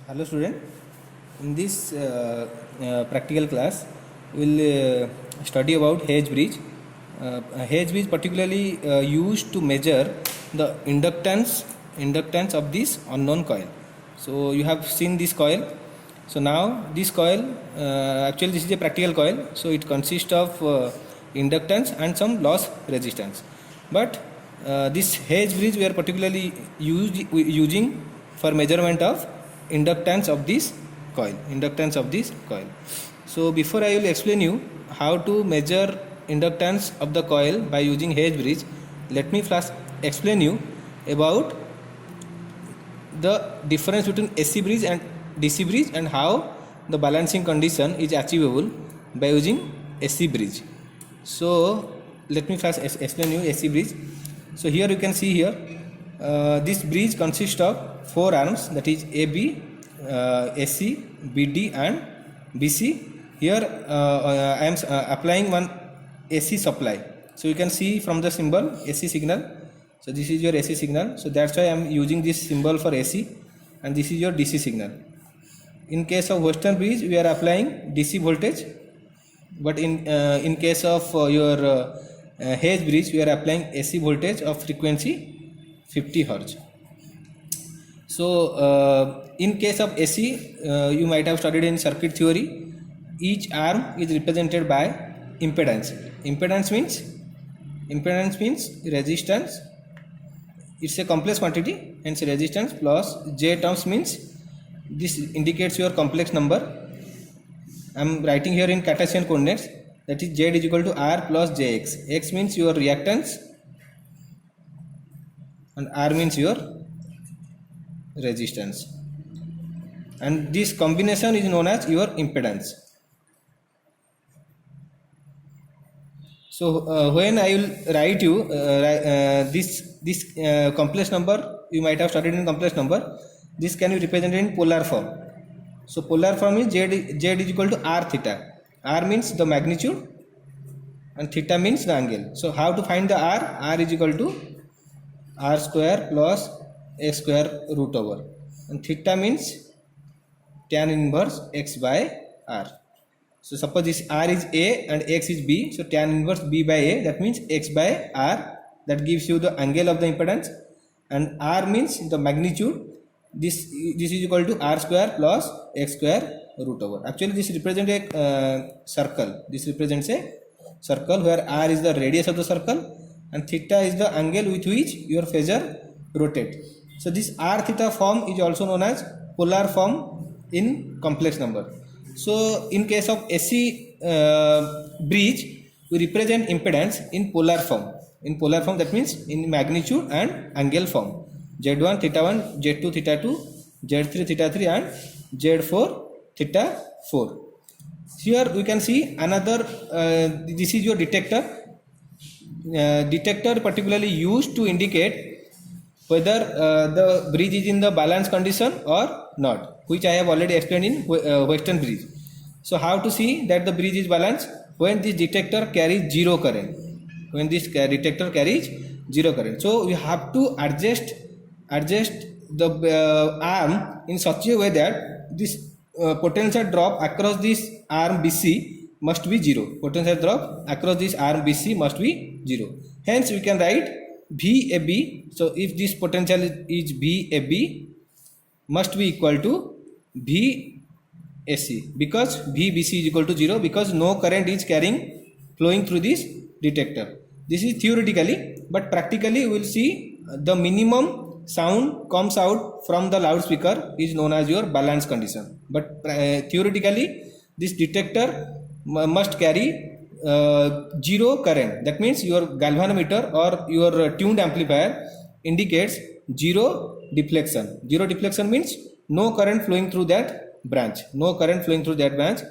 Hello student, in this practical class we will study about Hayes bridge. Hayes bridge particularly used to measure the inductance of this unknown coil. So you have seen this coil. So now this coil, actually this is a practical coil, so it consists of inductance and some loss resistance. But this Hayes bridge we are particularly using for measurement of inductance of this coil. So before I will explain you how to measure inductance of the coil by using Hayes bridge, let me first explain you about the difference between AC bridge and DC bridge and how the balancing condition is achievable by using AC bridge. So let me first explain you AC bridge. So here you can see here this bridge consists of 4 arms, that is AB, AC, BD and BC. Here I am applying one AC supply. So you can see from the symbol AC signal. So this is your AC signal. So that's why I am using this symbol for AC, and this is your DC signal. In case of Western bridge we are applying DC voltage, but in case of your Hayes bridge we are applying AC voltage of frequency 50 Hz. So in case of AC, you might have studied in circuit theory, each arm is represented by impedance. Impedance means resistance. It's a complex quantity, hence resistance plus J terms means this indicates your complex number. I am writing here in Cartesian coordinates, that is Z is equal to R plus Jx. X means your reactance and R means your resistance, and this combination is known as your impedance. So when I will write you this complex number, you might have studied in complex number, this can be represented in polar form. So polar form is Z is equal to R theta. R means the magnitude and theta means the angle. So how to find the R? R is equal to R square plus x square root over, and theta means tan inverse x by R. So suppose this R is A and x is B, so tan inverse B by A, that means x by R, that gives you the angle of the impedance, and R means the magnitude. This is equal to R square plus x square root over. Actually this represents a circle. This represents a circle where R is the radius of the circle and theta is the angle with which your phasor rotates. So this R theta form is also known as polar form in complex number. So in case of AC bridge, we represent impedance in polar form. In polar form, that means in magnitude and angle form. Z1 theta 1, Z2 theta 2, Z3 theta 3 and Z4 theta 4. Here we can see another, this is your detector. Detector particularly used to indicate whether the bridge is in the balance condition or not, which I have already explained in Western bridge. So how to see that the bridge is balanced? When this detector carries zero current. When this detector carries zero current. So we have to adjust the arm in such a way that this potential drop across this arm BC must be zero. Potential drop across this arm BC must be zero. Hence we can write VAB. So if this potential is VAB, must be equal to VAC, because VBC is equal to 0, because no current is flowing through this detector. This is theoretically, but practically we will see the minimum sound comes out from the loudspeaker is known as your balance condition. But theoretically this detector must carry zero current. That means your galvanometer or your tuned amplifier indicates zero deflection. Zero deflection means no current flowing through that branch.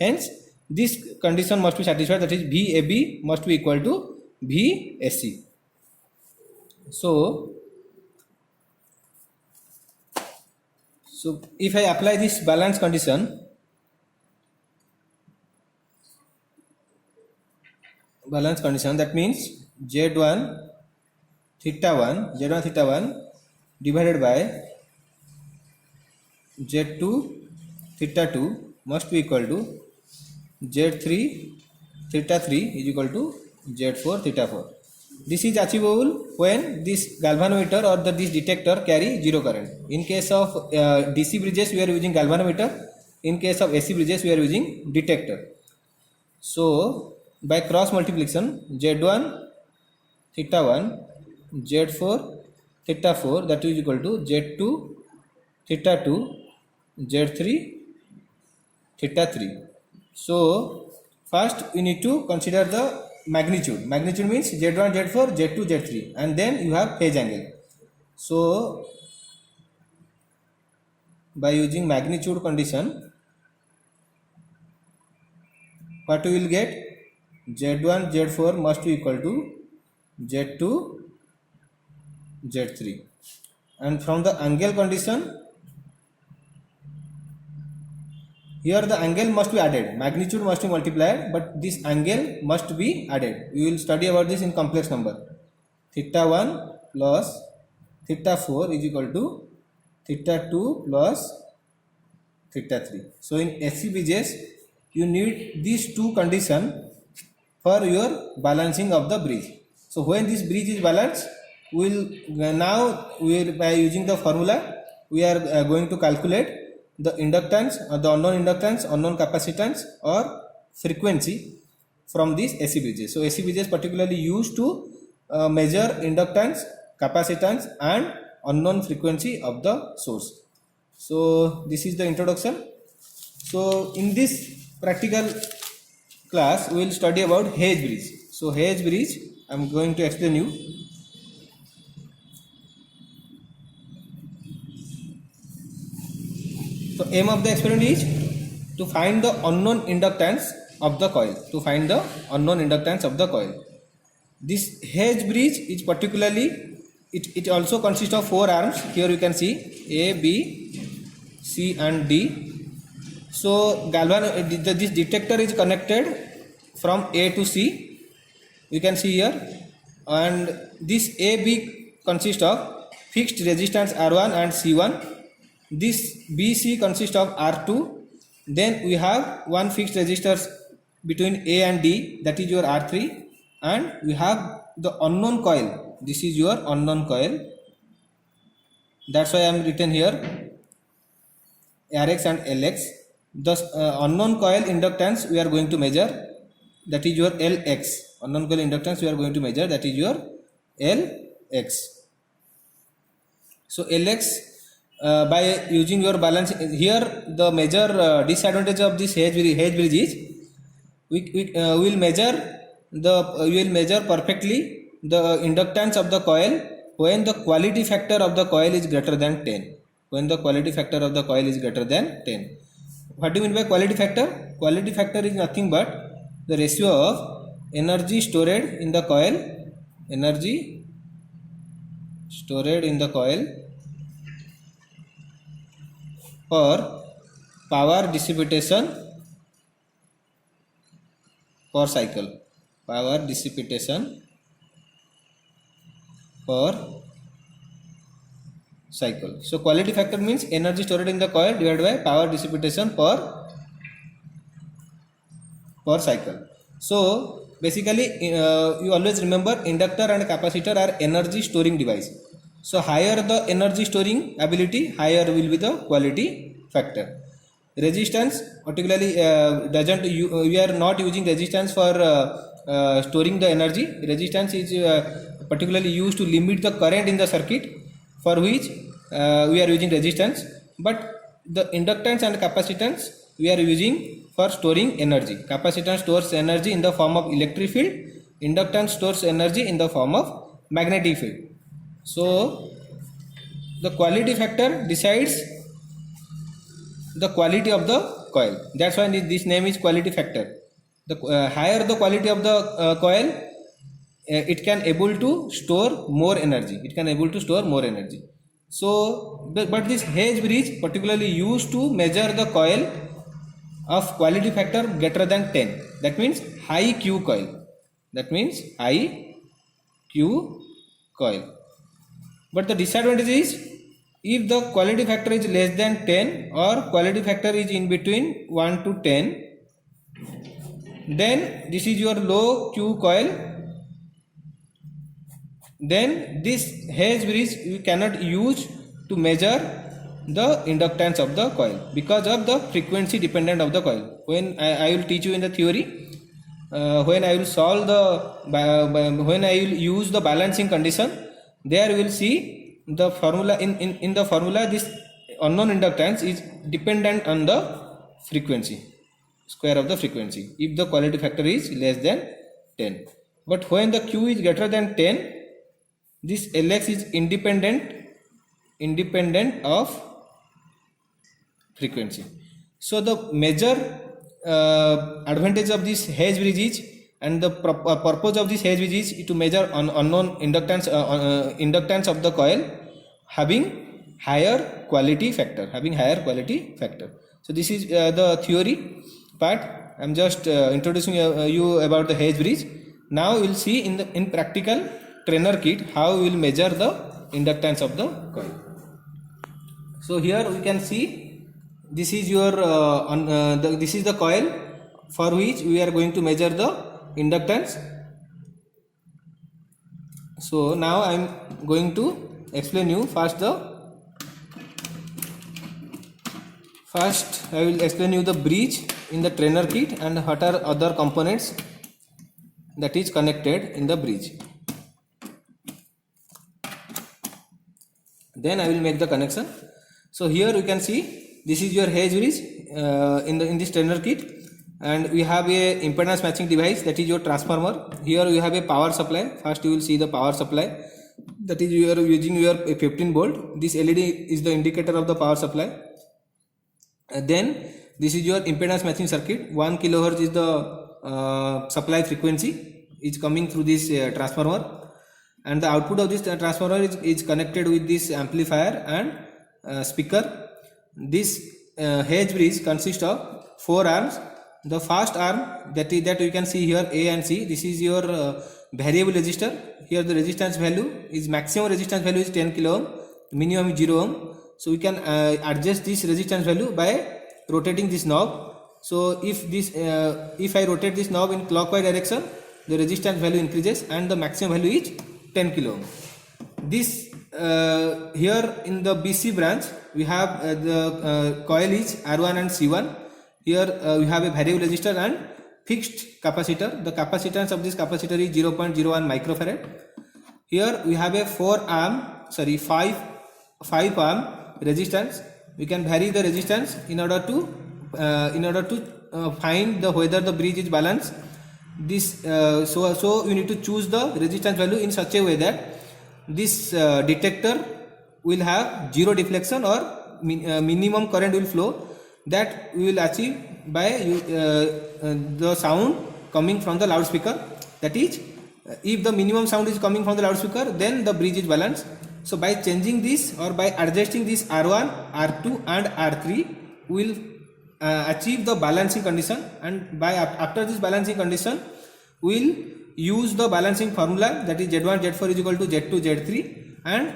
Hence this condition must be satisfied, that is VAB must be equal to VAC. So if I apply this balance condition, that means Z1 theta 1 divided by Z2 theta 2 must be equal to Z3 theta 3 is equal to Z4 theta 4. This is achievable when this galvanometer or this detector carry zero current. In case of DC bridges we are using galvanometer, in case of AC bridges we are using detector. So by cross multiplication, Z1 theta 1 Z4 theta 4, that is equal to Z2 theta 2 Z3 theta 3. So first we need to consider the magnitude. Magnitude means Z1 Z4 Z2 Z3, and then you have phase angle. So by using magnitude condition, what we will get? Z1 Z4 must be equal to Z2 Z3, and from the angle condition, here the angle must be added, magnitude must be multiplied, but this angle must be added. We will study about this in complex number. Theta 1 plus theta 4 is equal to theta 2 plus theta 3. So in AC bridges you need these two conditions for your balancing of the bridge. So when this bridge is balanced, we will by using the formula we are going to calculate the inductance or the unknown inductance, unknown capacitance or frequency from these AC bridges. So AC bridges particularly used to measure inductance, capacitance and unknown frequency of the source. So this is the introduction. So in this practical class we will study about Hayes bridge. So Hayes bridge I am going to explain you. So aim of the experiment is to find the unknown inductance of the coil. To find the unknown inductance of the coil. This Hayes bridge is particularly, it also consists of 4 arms. Here you can see A, B, C and D. So this detector is connected from A to C. You can see here, and this AB consists of fixed resistance R1 and C1. This BC consists of R2. Then we have one fixed resistors between A and D, that is your R3, and we have the unknown coil. This is your unknown coil. That's why I am written here Rx and Lx. The unknown coil inductance we are going to measure, that is your Lx. Unknown coil inductance we are going to measure, that is your Lx. So Lx, by using your balance here, the major disadvantage of this Hayes bridge is we will measure perfectly the inductance of the coil when the quality factor of the coil is greater than 10. When the quality factor of the coil is greater than 10. What do you mean by quality factor? Quality factor is nothing but the ratio of energy stored in the coil, per power dissipation per cycle. Power dissipation per cycle. So quality factor means energy stored in the coil divided by power dissipation per cycle. So basically you always remember inductor and capacitor are energy storing device. So higher the energy storing ability, higher will be the quality factor. Resistance particularly we are not using resistance for storing the energy. Resistance is particularly used to limit the current in the circuit, for which we are using resistance. But the inductance and capacitance we are using for storing energy. Capacitance stores energy in the form of electric field. Inductance stores energy in the form of magnetic field. So the quality factor decides the quality of the coil. That's why this name is quality factor. The higher the quality of the coil, it can able to store more energy. So but this Hayes bridge particularly used to measure the coil of quality factor greater than 10. That means high Q coil. But the disadvantage is If the quality factor is less than 10 or quality factor is in between 1 to 10, then this is your low Q coil. Then this Hayes bridge you cannot use to measure the inductance of the coil because of the frequency dependent of the coil. When I will teach you in the theory, when I will solve when I will use the balancing condition, there you will see the formula. In the formula, this unknown inductance is dependent on the frequency, square of the frequency, if the quality factor is less than 10. But when the Q is greater than 10, this Lx is independent of frequency. So the major advantage of this Hayes bridge is, and the purpose of this Hayes bridge is to measure unknown inductance of the coil having higher quality factor. So this is the theory part. I am just introducing you about the Hayes bridge. Now we will see in practical trainer kit how we will measure the inductance of the coil. So here we can see this is your this is the coil for which we are going to measure the inductance. So now I am going to explain you first I will explain you the bridge in the trainer kit and what are other components that is connected in the bridge. Then I will make the connection. So here you can see this is your Hayes bridge in this trainer kit, and we have a impedance matching device, that is your transformer. Here you have a power supply. First you will see the power supply, that is you are using your 15 volt. This LED is the indicator of the power supply. Then this is your impedance matching circuit. 1 kilohertz is the supply frequency is coming through this transformer, and the output of this transformer is connected with this amplifier and speaker. This Hayes bridge consists of 4 arms. The first arm that you can see here, A and C, this is your variable resistor. Here the resistance value is, maximum resistance value is 10 kilo ohm, minimum is 0 ohm. So we can adjust this resistance value by rotating this knob. So if I rotate this knob in clockwise direction, the resistance value increases and the maximum value is 10 kilo ohm. This here in the BC branch we have the coil is R1 and C1. Here we have a variable resistor and fixed capacitor. The capacitance of this capacitor is 0.01 microfarad. Here we have a 5 arm resistance. We can vary the resistance in order to find whether the bridge is balanced. This so you need to choose the resistance value in such a way that this detector will have zero deflection or minimum current will flow, that we will achieve by the sound coming from the loudspeaker. That is, if the minimum sound is coming from the loudspeaker, then the bridge is balanced. So by changing this or by adjusting this R1, R2 and R3, we will achieve the balancing condition, and by after this balancing condition we will use the balancing formula, that is Z1 Z4 is equal to Z2 Z3, and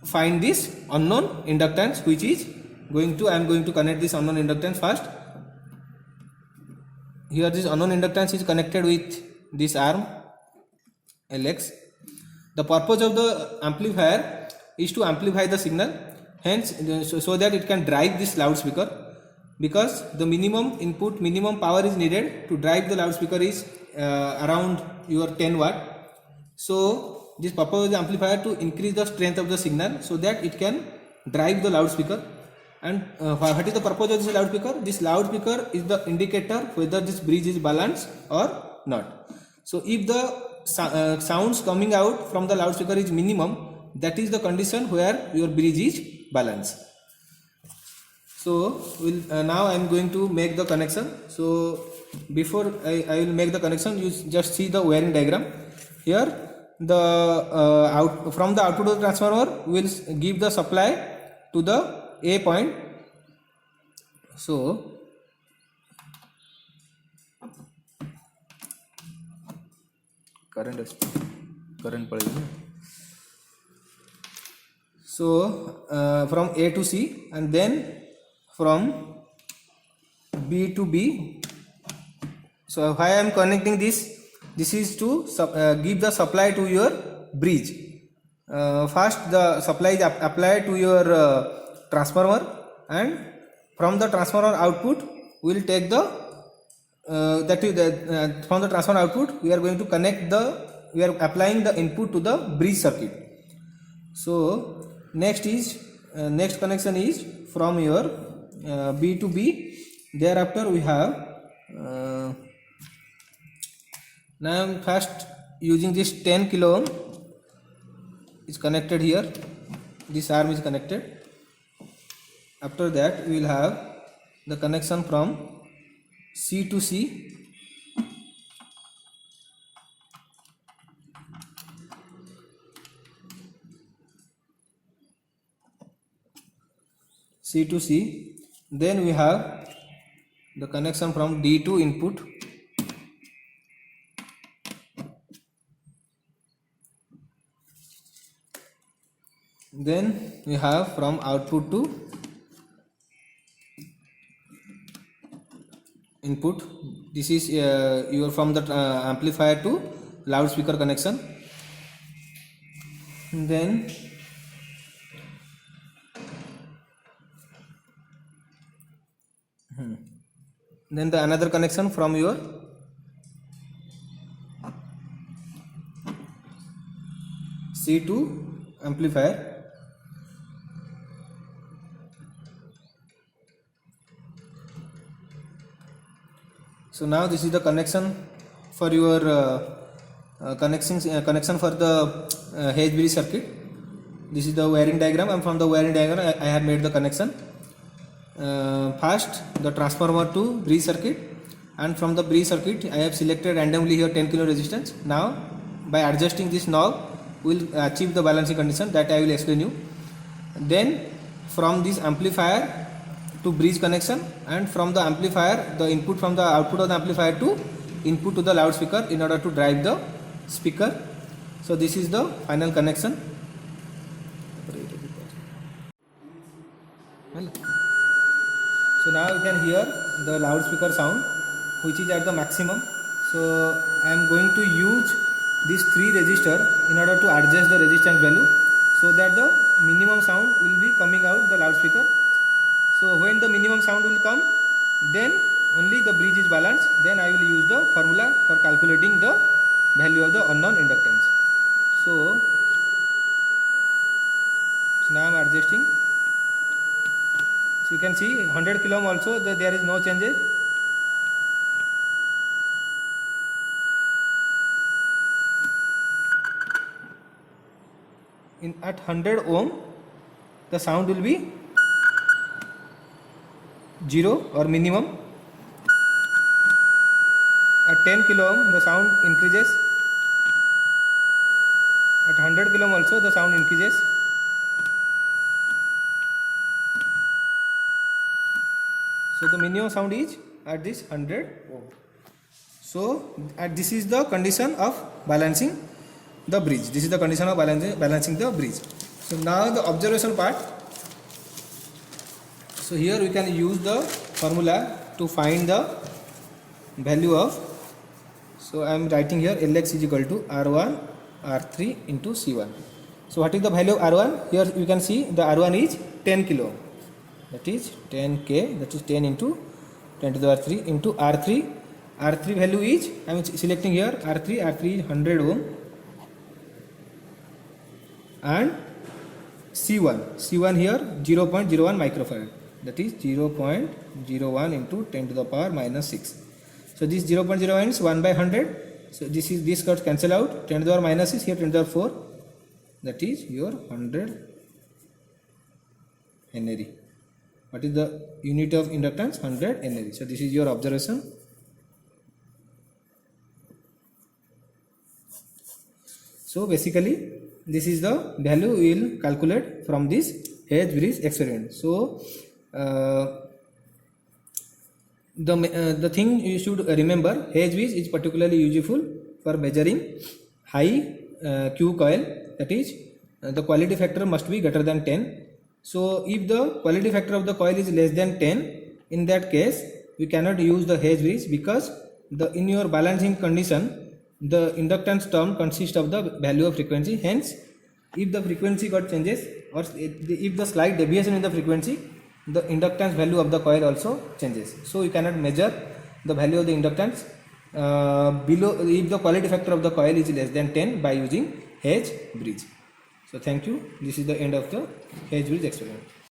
find this unknown inductance, which is I am going to connect this unknown inductance first. Here this unknown inductance is connected with this arm Lx. The purpose of the amplifier is to amplify the signal, hence so that it can drive this loudspeaker, because the minimum power is needed to drive the loudspeaker is around your 10 watt. So this purpose of the amplifier to increase the strength of the signal so that it can drive the loudspeaker. And what is the purpose of this loudspeaker? This loudspeaker is the indicator whether this bridge is balanced or not. So if the sounds coming out from the loudspeaker is minimum, that is the condition where your bridge is balanced. So now I am going to make the connection. So before I will make the connection, you just see the wiring diagram. Here the from the output of the transformer will give the supply to the A point. So current So from A to C, and then from B to B. So why I am connecting this? This is to give the supply to your bridge. First the supply is applied to your transformer, and from the transformer output we will take the from the transformer output we are going to connect we are applying the input to the bridge circuit. So next connection is from your B to B. Thereafter we have now I am first using this 10 kilo ohm is connected here. This arm is connected. After that we will have the connection from C to C. C to C. Then we have the connection from D to input. Then we have from output to input. This is your from the amplifier to loudspeaker connection. Then the another connection from your C to amplifier. So now this is the connection for your connection for the H bridge circuit. This is the wiring diagram, and from the wiring diagram I have made the connection. First the transformer to bridge circuit, and from the bridge circuit I have selected randomly here 10 kilo resistance. Now by adjusting this knob we will achieve the balancing condition that I will explain you. Then from this amplifier to bridge connection, and from the amplifier the input from the output of the amplifier to input to the loudspeaker in order to drive the speaker. So this is the final connection. So now you can hear the loudspeaker sound which is at the maximum. So I am going to use these 3 resistors in order to adjust the resistance value so that the minimum sound will be coming out the loudspeaker. So when the minimum sound will come, then only the bridge is balanced. Then I will use the formula for calculating the value of the unknown inductance. So now I am adjusting. So you can see 100 kilo ohm also there is no changes. At 100 ohm the sound will be 0 or minimum. At 10 kilo ohm the sound increases. At 100 kilo ohm also the sound increases. So the minimum sound is at this 100 ohm. So this is the condition of balancing the bridge. This is the condition of balancing the bridge. So now the observation part. So here we can use the formula to find the value of. So I am writing here Lx is equal to R1 R3 into C1. So what is the value of R1? Here you can see the R1 is 10 kilo. That is 10k. That is 10 into 10 to the power 3 into R3. R3 value is, I am selecting here R3. R3 is 100 ohm. And C1 here 0.01 microfarad. That is 0.01 into 10 to the power minus 6. So this 0.01 is 1 by 100. So this got cancel out. 10 to the power minus 6 here 10 to the power 4. That is your 100 Henry. What is the unit of inductance? 100 Henry. So this is your observation. So basically this is the value we will calculate from this H bridge experiment. So the thing you should remember, H bridge is particularly useful for measuring high Q coil, that is the quality factor must be greater than 10. So if the quality factor of the coil is less than 10, in that case we cannot use the H bridge, because in your balancing condition the inductance term consists of the value of frequency. Hence, if the frequency got changes, or if the slight deviation in the frequency, the inductance value of the coil also changes. So you cannot measure the value of the inductance below, if the quality factor of the coil is less than 10, by using H bridge. So thank you. This is the end of the H bridge experiment.